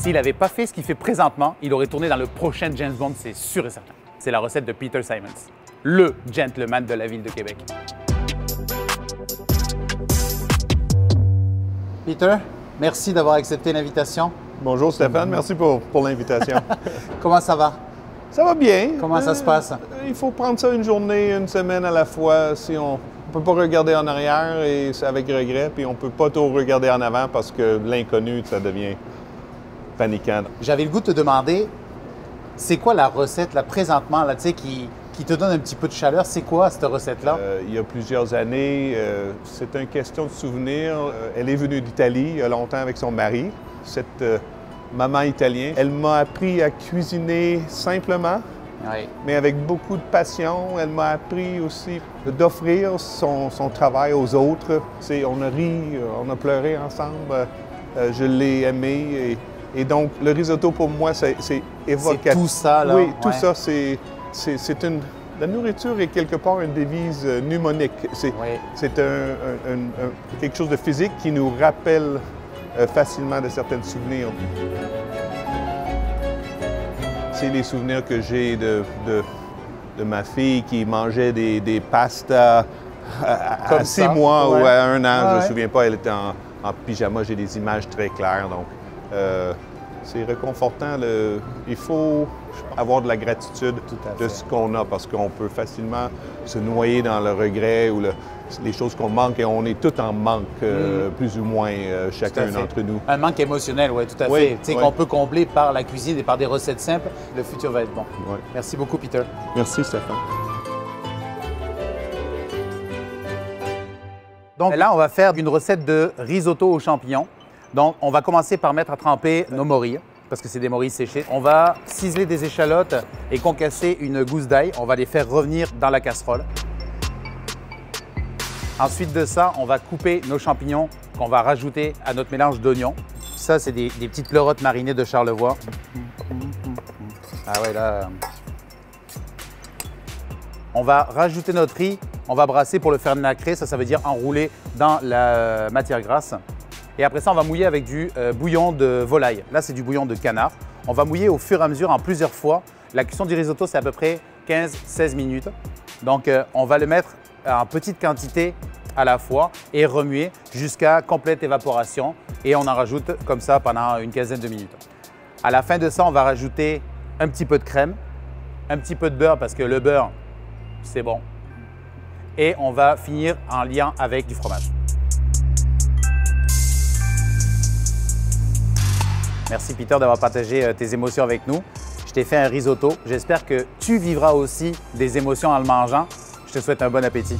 S'il n'avait pas fait ce qu'il fait présentement, il aurait tourné dans le prochain James Bond, c'est sûr et certain. C'est la recette de Peter Simons, le gentleman de la ville de Québec. Peter, merci d'avoir accepté l'invitation. Bonjour Stéphane, merci pour l'invitation. Comment ça va? Ça va bien. Comment ça se passe? Il faut prendre ça une journée, une semaine à la fois. Si on ne peut pas regarder en arrière et c'est avec regret, puis on ne peut pas trop regarder en avant parce que l'inconnu, ça devient paniquant. J'avais le goût de te demander, c'est quoi la recette là présentement là, qui te donne un petit peu de chaleur? C'est quoi cette recette-là? Il y a plusieurs années, c'est une question de souvenir. Elle est venue d'Italie il y a longtemps avec son mari. Cette maman italienne, elle m'a appris à cuisiner simplement, Oui. mais avec beaucoup de passion. Elle m'a appris aussi d'offrir son travail aux autres. On a ri, on a pleuré ensemble. Je l'ai aimé. Et donc, le risotto, pour moi, c'est évocatif. C'est tout ça, là? Oui, tout Ouais. ça, c'est une... La nourriture est quelque part une devise mnémonique. C'est quelque chose de physique qui nous rappelle facilement de certains souvenirs. C'est les souvenirs que j'ai de ma fille qui mangeait des pastas à 6 mois ou à 1 an. Je ne me souviens pas, elle était en pyjama. J'ai des images très claires. Donc, c'est réconfortant. Il faut avoir de la gratitude de ce qu'on a parce qu'on peut facilement se noyer dans le regret ou les choses qu'on manque et on est tous en manque, plus ou moins, chacun d'entre nous. Un manque émotionnel, oui, tout à fait. Tu sais, qu'on peut combler par la cuisine et par des recettes simples. Le futur va être bon. Oui. Merci beaucoup, Peter. Merci, Stéphane. Donc là, on va faire une recette de risotto aux champignons. Donc, on va commencer par mettre à tremper nos morilles, parce que c'est des morilles séchées. On va ciseler des échalotes et concasser une gousse d'ail. On va les faire revenir dans la casserole. Ensuite de ça, on va couper nos champignons qu'on va rajouter à notre mélange d'oignons. Ça, c'est des petites pleurotes marinées de Charlevoix. Ah ouais, là... On va rajouter notre riz. On va brasser pour le faire nacrer. Ça veut dire enrouler dans la matière grasse. Et après ça, on va mouiller avec du bouillon de volaille. Là, c'est du bouillon de canard. On va mouiller au fur et à mesure en plusieurs fois. La cuisson du risotto, c'est à peu près 15-16 minutes. Donc, on va le mettre en petite quantité à la fois et remuer jusqu'à complète évaporation. Et on en rajoute comme ça pendant une quinzaine de minutes. À la fin de ça, on va rajouter un petit peu de crème, un petit peu de beurre parce que le beurre, c'est bon. Et on va finir en liant avec du fromage. Merci Peter d'avoir partagé tes émotions avec nous. Je t'ai fait un risotto. J'espère que tu vivras aussi des émotions en le mangeant. Je te souhaite un bon appétit.